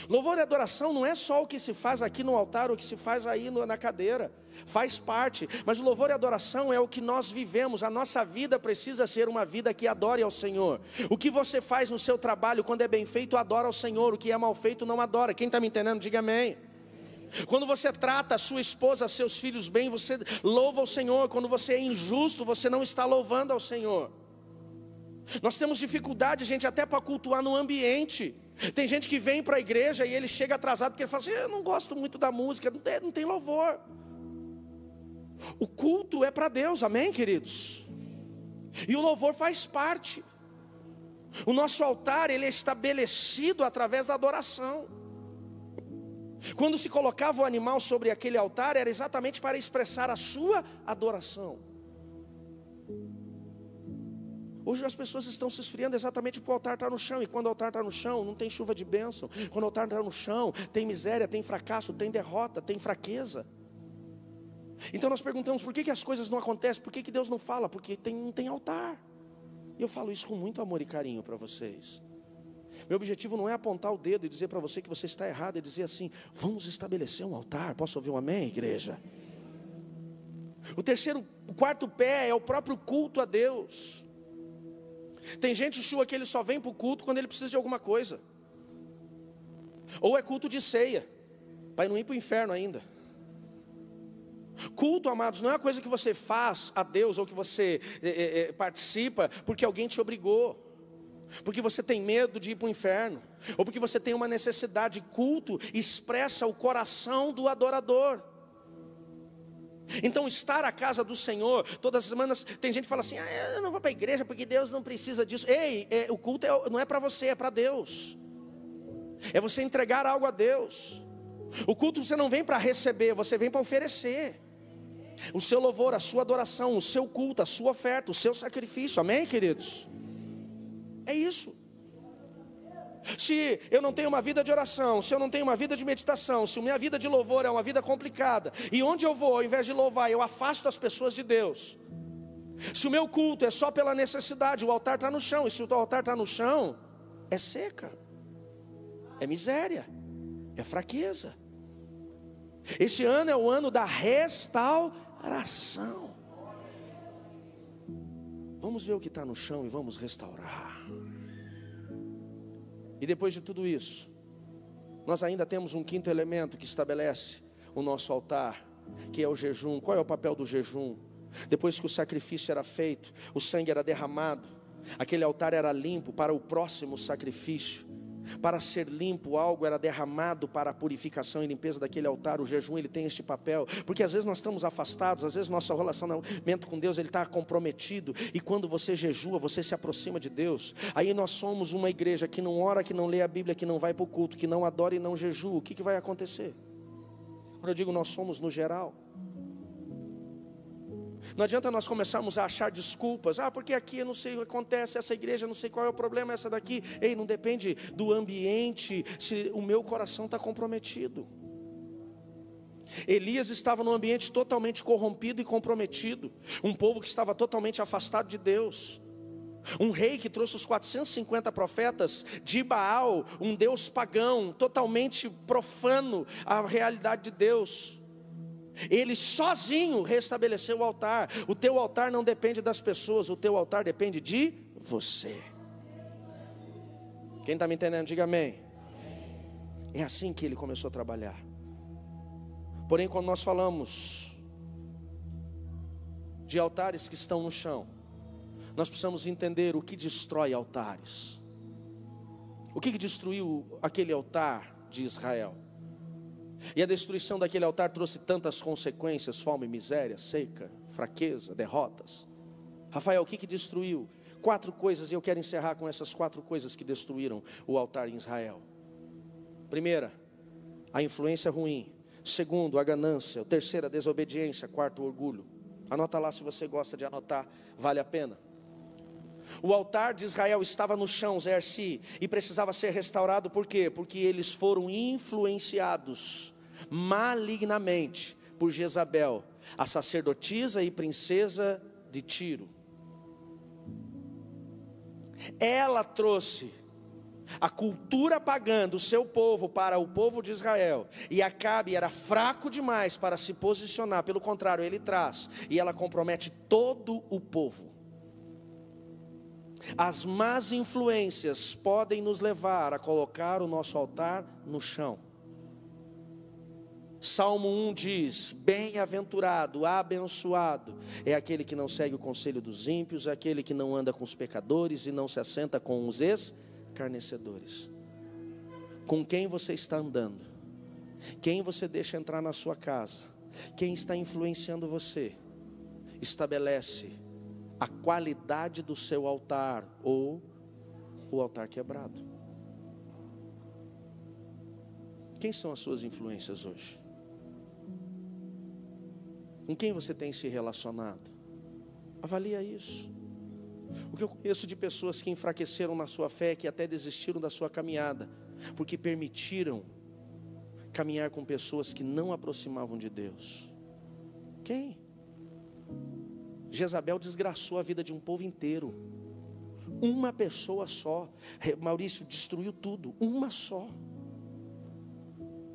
Louvor e adoração não é só o que se faz aqui no altar, o que se faz aí na cadeira. Faz parte, mas o louvor e adoração é o que nós vivemos. A nossa vida precisa ser uma vida que adore ao Senhor. O que você faz no seu trabalho, quando é bem feito, adora ao Senhor. O que é mal feito, não adora. Quem está me entendendo, diga amém. Quando você trata a sua esposa, seus filhos bem, você louva ao Senhor. Quando você é injusto, você não está louvando ao Senhor. Nós temos dificuldade, gente, até para cultuar no ambiente. Tem gente que vem para a igreja e ele chega atrasado porque ele fala assim: eu não gosto muito da música, não tem louvor. O culto é para Deus, amém, queridos? E o louvor faz parte. O nosso altar, ele é estabelecido através da adoração. Quando se colocava o animal sobre aquele altar, era exatamente para expressar a sua adoração. Hoje as pessoas estão se esfriando exatamente porque o altar está no chão. E quando o altar está no chão, não tem chuva de bênção. Quando o altar está no chão, tem miséria, tem fracasso, tem derrota, tem fraqueza. Então nós perguntamos: por que as coisas não acontecem? Por que Deus não fala? Porque não tem altar. E eu falo isso com muito amor e carinho para vocês. Meu objetivo não é apontar o dedo e dizer para você que você está errado, é dizer assim: vamos estabelecer um altar. Posso ouvir um amém, igreja? O quarto pé é o próprio culto a Deus. Tem gente, Chua, que ele só vem para o culto quando ele precisa de alguma coisa. Ou é culto de ceia, para não ir para o inferno ainda. Culto, amados, não é uma coisa que você faz a Deus, ou que você participa porque alguém te obrigou, porque você tem medo de ir para o inferno, ou porque você tem uma necessidade. Culto expressa o coração do adorador. Então estar à casa do Senhor, todas as semanas, tem gente que fala assim: eu não vou para a igreja porque Deus não precisa disso. Ei, o culto não é para você, é para Deus. É você entregar algo a Deus. O culto você não vem para receber, você vem para oferecer. O seu louvor, a sua adoração, o seu culto, a sua oferta, o seu sacrifício, amém, queridos? É isso. Se eu não tenho uma vida de oração, se eu não tenho uma vida de meditação, se a minha vida de louvor é uma vida complicada, e onde eu vou, ao invés de louvar, eu afasto as pessoas de Deus. Se o meu culto é só pela necessidade, o altar está no chão, e se o altar está no chão, é seca, é miséria, é fraqueza. Este ano é o ano da restauração. Vamos ver o que está no chão e vamos restaurar. E depois de tudo isso, nós ainda temos um quinto elemento que estabelece o nosso altar, que é o jejum. Qual é o papel do jejum? Depois que o sacrifício era feito, o sangue era derramado, aquele altar era limpo para o próximo sacrifício. Para ser limpo, algo era derramado para a purificação e limpeza daquele altar. O jejum, ele tem este papel, porque às vezes nós estamos afastados, às vezes nosso relacionamento com Deus, ele está comprometido, e quando você jejua, você se aproxima de Deus. Aí nós somos uma igreja que não ora, que não lê a Bíblia, que não vai para o culto, que não adora e não jejua. O que vai acontecer? Quando eu digo nós somos no geral, não adianta nós começarmos a achar desculpas. Porque aqui eu não sei o que acontece, essa igreja, não sei qual é o problema, essa daqui. Ei, não depende do ambiente, se o meu coração está comprometido. Elias estava num ambiente totalmente corrompido e comprometido. Um povo que estava totalmente afastado de Deus. Um rei que trouxe os 450 profetas de Baal, um deus pagão, totalmente profano à realidade de Deus. Ele sozinho restabeleceu o altar. O teu altar não depende das pessoas, o teu altar depende de você. Quem está me entendendo, diga amém. É assim que ele começou a trabalhar. Porém, quando nós falamos de altares que estão no chão, nós precisamos entender o que destrói altares. O que destruiu aquele altar de Israel? E a destruição daquele altar trouxe tantas consequências: fome, miséria, seca, fraqueza, derrotas. Rafael, o que destruiu? 4 coisas, e eu quero encerrar com essas 4 coisas que destruíram o altar em Israel. Primeira, a influência ruim. Segundo, a ganância. Terceira, a desobediência. Quarto, o orgulho. Anota lá se você gosta de anotar, vale a pena. O altar de Israel estava no chão, Zé Arci, e precisava ser restaurado. Por quê? Porque eles foram influenciados malignamente por Jezabel, a sacerdotisa e princesa de Tiro. Ela trouxe a cultura pagã do seu povo para o povo de Israel, e Acabe era fraco demais para se posicionar. Pelo contrário, ele traz, e ela compromete todo o povo. As más influências podem nos levar a colocar o nosso altar no chão. Salmo 1 diz: bem-aventurado, abençoado é aquele que não segue o conselho dos ímpios, é aquele que não anda com os pecadores e não se assenta com os escarnecedores. Com quem você está andando? Quem você deixa entrar na sua casa? Quem está influenciando você? Estabelece a qualidade do seu altar ou o altar quebrado. Quem são as suas influências hoje? Com quem você tem se relacionado? Avalia isso. O que eu conheço de pessoas que enfraqueceram na sua fé, que até desistiram da sua caminhada, porque permitiram caminhar com pessoas que não aproximavam de Deus. Quem? Jezabel desgraçou a vida de um povo inteiro. Uma pessoa só. Maurício destruiu tudo. Uma só.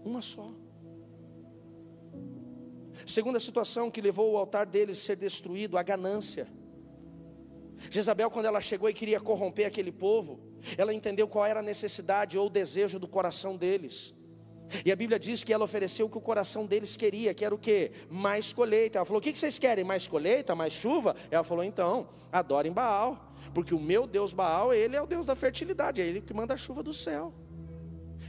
Uma só. Segunda situação que levou o altar deles a ser destruído: a ganância. Jezabel, quando ela chegou e queria corromper aquele povo, ela entendeu qual era a necessidade ou o desejo do coração deles. E a Bíblia diz que ela ofereceu o que o coração deles queria, que era o quê? Mais colheita. Ela falou: o que vocês querem? Mais colheita? Mais chuva? Ela falou: então, adorem Baal, porque o meu Deus Baal, ele é o Deus da fertilidade, é ele que manda a chuva do céu.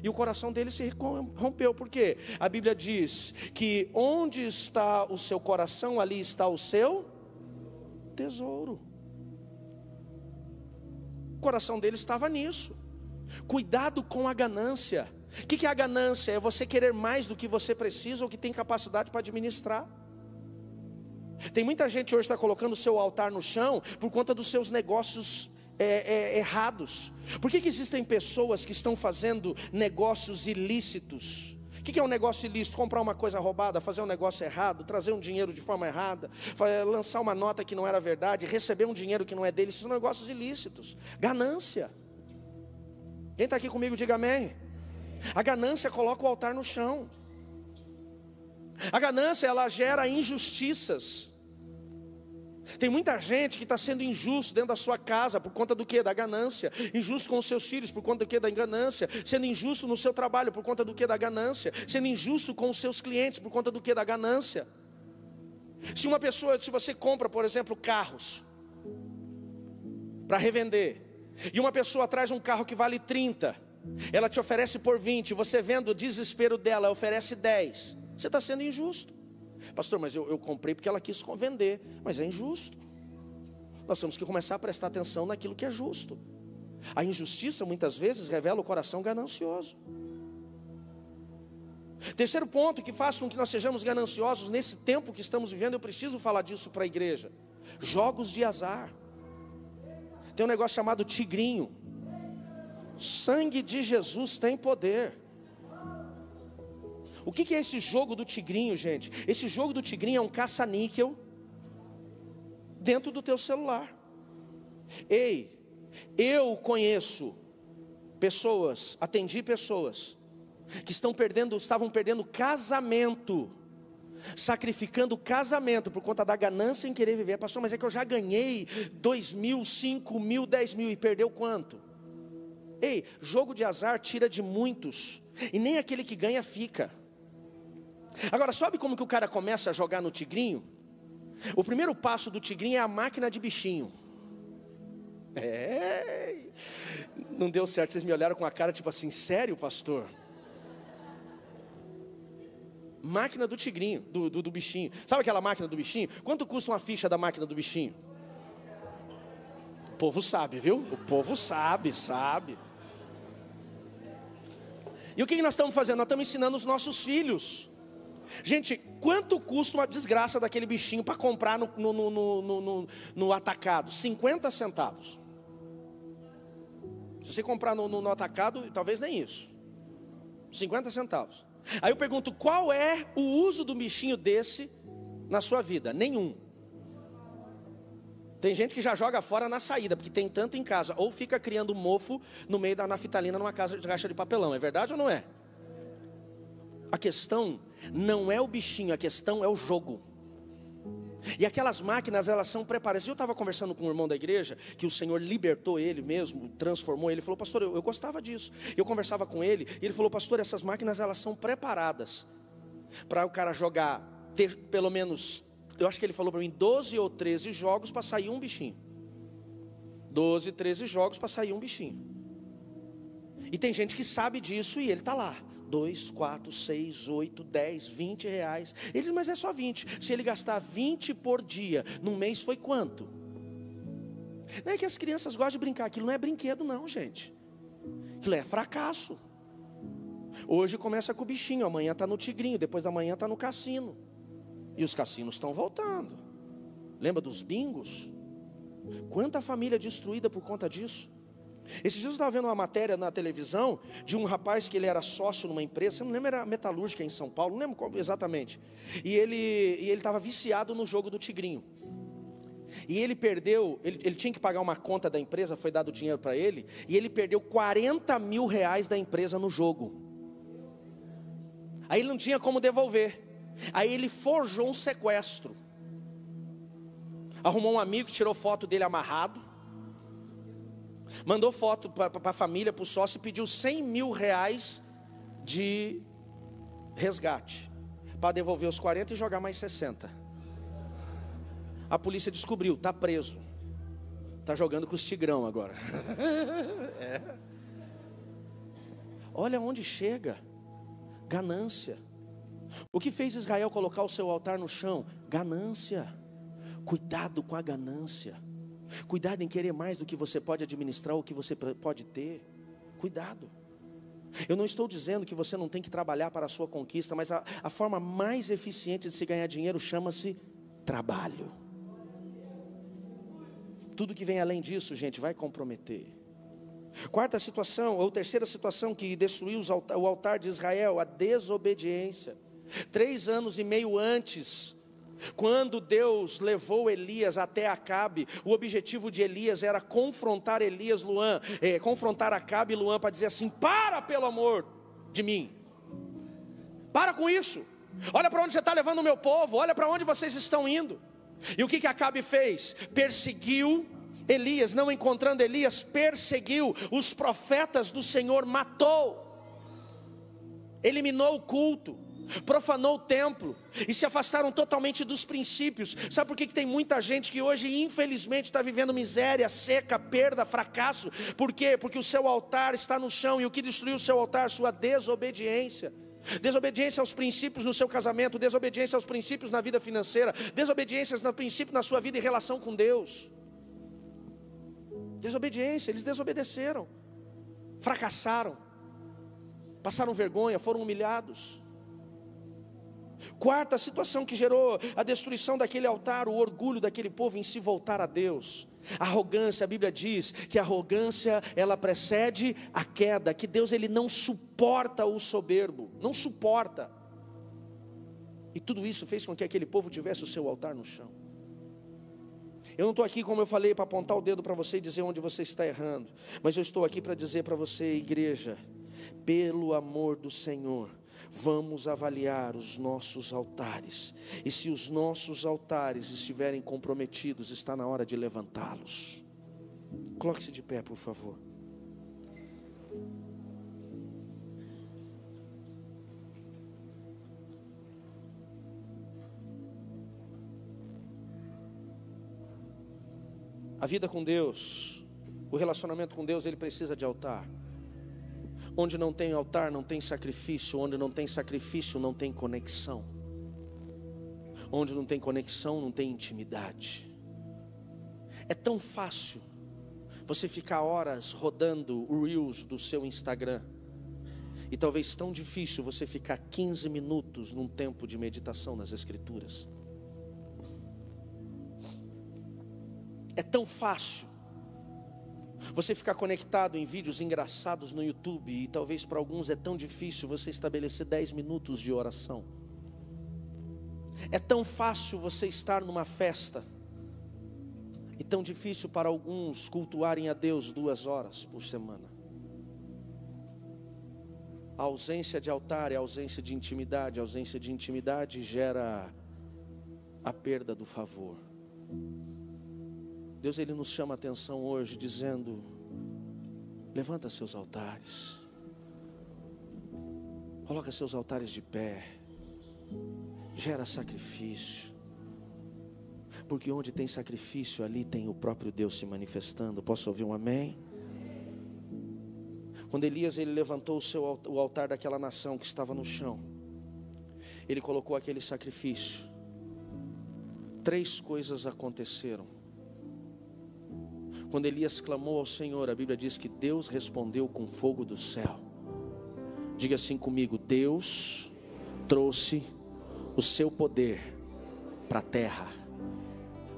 E o coração deles se rompeu. Por quê? A Bíblia diz que onde está o seu coração, ali está o seu tesouro. O coração deles estava nisso. Cuidado com a ganância. O que é a ganância? É você querer mais do que você precisa ou que tem capacidade para administrar. Tem muita gente hoje que está colocando o seu altar no chão por conta dos seus negócios errados? Por que existem pessoas que estão fazendo negócios ilícitos? O que é um negócio ilícito? Comprar uma coisa roubada, fazer um negócio errado, trazer um dinheiro de forma errada, lançar uma nota que não era verdade, receber um dinheiro que não é dele. Esses são negócios ilícitos. Ganância. Quem está aqui comigo, diga amém. A ganância coloca o altar no chão. A ganância, ela gera injustiças. Tem muita gente que está sendo injusto dentro da sua casa por conta do quê? Da ganância. Injusto com os seus filhos por conta do quê? Da ganância. Sendo injusto no seu trabalho por conta do quê? Da ganância. Sendo injusto com os seus clientes por conta do quê? Da ganância. Se você compra, por exemplo, carros para revender, e uma pessoa traz um carro que vale 30, ela te oferece por 20, você vendo o desespero dela, oferece 10, você está sendo injusto. Pastor, mas eu comprei porque ela quis vender, mas é injusto. Nós temos que começar a prestar atenção naquilo que é justo. A injustiça muitas vezes revela o coração ganancioso. Terceiro ponto que faz com que nós sejamos gananciosos nesse tempo que estamos vivendo, eu preciso falar disso para a igreja: jogos de azar. Tem um negócio chamado tigrinho. Sangue de Jesus tem poder. O que é esse jogo do tigrinho, gente? Esse jogo do tigrinho é um caça-níquel dentro do teu celular. Ei, eu conheço pessoas, atendi pessoas que estavam perdendo casamento, sacrificando casamento por conta da ganância em querer viver. Pastor, mas é que eu já ganhei 2 mil, 5 mil, 10 mil, e perdeu quanto? Ei, jogo de azar tira de muitos, e nem aquele que ganha fica. Agora, sabe como que o cara começa a jogar no tigrinho? O primeiro passo do tigrinho é a máquina de bichinho. Não deu certo, vocês me olharam com a cara tipo assim, sério, pastor? Máquina do tigrinho, do bichinho. Sabe aquela máquina do bichinho? Quanto custa uma ficha da máquina do bichinho? O povo sabe, viu? O povo sabe. E o que nós estamos fazendo? Nós estamos ensinando os nossos filhos. Gente, quanto custa uma desgraça daquele bichinho para comprar no atacado? 50 centavos. Se você comprar no atacado, talvez nem isso. 50 centavos. Aí eu pergunto, qual é o uso do bichinho desse na sua vida? Nenhum. Tem gente que já joga fora na saída, porque tem tanto em casa. Ou fica criando mofo no meio da naftalina numa caixa de papelão. É verdade ou não é? A questão não é o bichinho, a questão é o jogo. E aquelas máquinas, elas são preparadas. Eu estava conversando com um irmão da igreja, que o Senhor libertou ele mesmo, transformou ele. Ele falou, pastor, eu gostava disso. Eu conversava com ele, e ele falou, pastor, essas máquinas, elas são preparadas para o cara jogar, ter pelo menos, eu acho que ele falou para mim, 12 ou 13 jogos para sair um bichinho. 12, 13 jogos para sair um bichinho. E tem gente que sabe disso e ele está lá. 2, 4, 6, 8, 10, 20 reais. Ele diz, mas é só 20. Se ele gastar 20 por dia, num mês foi quanto? Não é que as crianças gostam de brincar. Aquilo não é brinquedo não, gente. Aquilo é fracasso. Hoje começa com o bichinho, amanhã está no tigrinho, depois da manhã está no cassino. E os cassinos estão voltando. Lembra dos bingos? Quanta família destruída por conta disso? Esses dias eu estava vendo uma matéria na televisão de um rapaz que ele era sócio numa empresa, eu não lembro, era metalúrgica em São Paulo, não lembro qual exatamente. E ele estava viciado no jogo do tigrinho. E ele perdeu, ele tinha que pagar uma conta da empresa, foi dado dinheiro para ele, e ele perdeu 40 mil reais da empresa no jogo. Aí ele não tinha como devolver. Aí ele forjou um sequestro. Arrumou um amigo que tirou foto dele amarrado. Mandou foto para a família, para o sócio, e pediu 100 mil reais de resgate para devolver os 40 e jogar mais 60. A polícia descobriu, está preso. Está jogando com os tigrão agora. Olha onde chega. Ganância. O que fez Israel colocar o seu altar no chão? Ganância. Cuidado com a ganância. Cuidado em querer mais do que você pode administrar ou que você pode ter. Cuidado. Eu não estou dizendo que você não tem que trabalhar para a sua conquista, mas a forma mais eficiente de se ganhar dinheiro chama-se trabalho. Tudo que vem além disso, gente, vai comprometer. Quarta situação, ou terceira situação que destruiu o altar de Israel, a desobediência. 3 anos e meio antes, quando Deus levou Elias até Acabe, o objetivo de Elias era confrontar confrontar Acabe e Luan para dizer assim: para, pelo amor de mim, para com isso, olha para onde você está levando o meu povo, olha para onde vocês estão indo. E o que Acabe fez? Perseguiu Elias, não encontrando Elias, perseguiu os profetas do Senhor, matou, eliminou o culto, profanou o templo e se afastaram totalmente dos princípios. Sabe por que tem muita gente que hoje infelizmente está vivendo miséria, seca, perda, fracasso? Por quê? Porque o seu altar está no chão. E o que destruiu o seu altar? Sua desobediência. Desobediência aos princípios no seu casamento, desobediência aos princípios na vida financeira, desobediência no princípio na sua vida em relação com Deus. Desobediência, eles desobedeceram, fracassaram, passaram vergonha, foram humilhados. Quarta situação que gerou a destruição daquele altar, o orgulho daquele povo em se voltar a Deus. Arrogância, a Bíblia diz que a arrogância ela precede a queda, que Deus ele não suporta o soberbo, não suporta. E tudo isso fez com que aquele povo tivesse o seu altar no chão. Eu não estou aqui, como eu falei, para apontar o dedo para você e dizer onde você está errando, mas eu estou aqui para dizer para você, igreja, pelo amor do Senhor, vamos avaliar os nossos altares, e se os nossos altares estiverem comprometidos, está na hora de levantá-los. Coloque-se de pé, por favor. A vida com Deus, o relacionamento com Deus, ele precisa de altar. Onde não tem altar, não tem sacrifício. Onde não tem sacrifício, não tem conexão. Onde não tem conexão, não tem intimidade. É tão fácil você ficar horas rodando o Reels do seu Instagram, e talvez tão difícil você ficar 15 minutos num tempo de meditação nas Escrituras. É tão fácil você ficar conectado em vídeos engraçados no YouTube, e talvez para alguns é tão difícil você estabelecer 10 minutos de oração. É tão fácil você estar numa festa, e tão difícil para alguns cultuarem a Deus 2 horas por semana. A ausência de altar é a ausência de intimidade. A ausência de intimidade gera a perda do favor. Deus ele nos chama a atenção hoje dizendo: levanta seus altares, coloca seus altares de pé, gera sacrifício, porque onde tem sacrifício, ali tem o próprio Deus se manifestando. Posso ouvir um amém? Quando Elias ele levantou o altar daquela nação que estava no chão, ele colocou aquele sacrifício. 3 coisas aconteceram. Quando Elias clamou ao Senhor, a Bíblia diz que Deus respondeu com fogo do céu. Diga assim comigo: Deus trouxe o seu poder para a terra.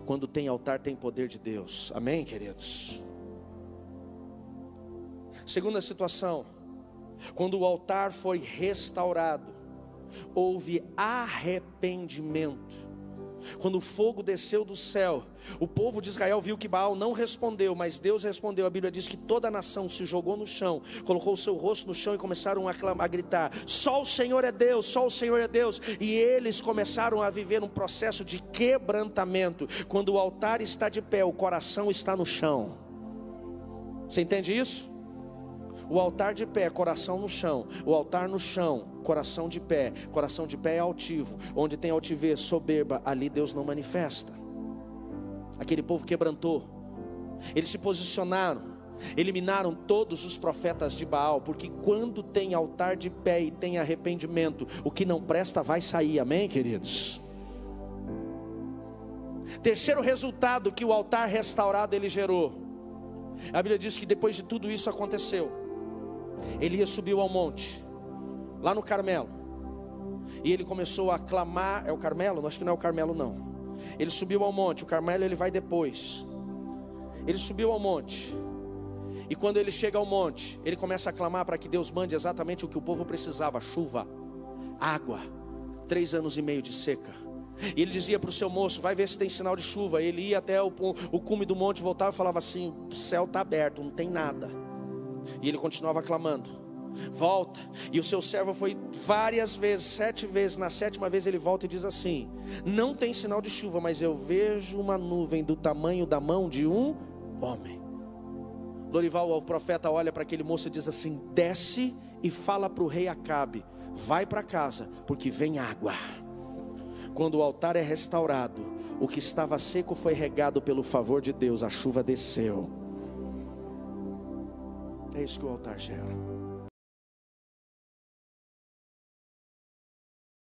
Quando tem altar, tem poder de Deus. Amém, queridos? Segunda situação, quando o altar foi restaurado, houve arrependimento. Quando o fogo desceu do céu, o povo de Israel viu que Baal não respondeu, mas Deus respondeu. A Bíblia diz que toda a nação se jogou no chão, colocou o seu rosto no chão e começaram a gritar: só o Senhor é Deus, só o Senhor é Deus. E eles começaram a viver um processo de quebrantamento. Quando o altar está de pé, o coração está no chão. Você entende isso? O altar de pé, coração no chão. O altar no chão, coração de pé. Coração de pé é altivo. Onde tem altivez, soberba, ali Deus não manifesta. Aquele povo quebrantou. Eles se posicionaram, eliminaram todos os profetas de Baal. Porque quando tem altar de pé e tem arrependimento, o que não presta vai sair. Amém, queridos? Terceiro resultado que o altar restaurado ele gerou. A Bíblia diz que depois de tudo isso aconteceu, Elias subiu ao monte, lá no Carmelo, e ele começou a clamar. É o Carmelo? Acho que não é o Carmelo não. Ele subiu ao monte. O Carmelo ele vai depois. ele subiu ao monte. E quando ele chega ao monte, ele começa a clamar para que Deus mande exatamente o que o povo precisava: chuva, água. 3 anos e meio de seca. E ele dizia para o seu moço: vai ver se tem sinal de chuva. Ele ia até o cume do monte, voltava e falava assim: o céu está aberto, não tem nada. E ele continuava clamando: volta. E o seu servo foi várias vezes, 7 vezes. Na 7ª vez ele volta e diz assim: não tem sinal de chuva, mas eu vejo uma nuvem do tamanho da mão de um homem. Lorival, o profeta, olha para aquele moço e diz assim: desce e fala para o rei Acabe: vai para casa, porque vem água. Quando o altar é restaurado, o que estava seco foi regado pelo favor de Deus, a chuva desceu. É isso que o altar gera.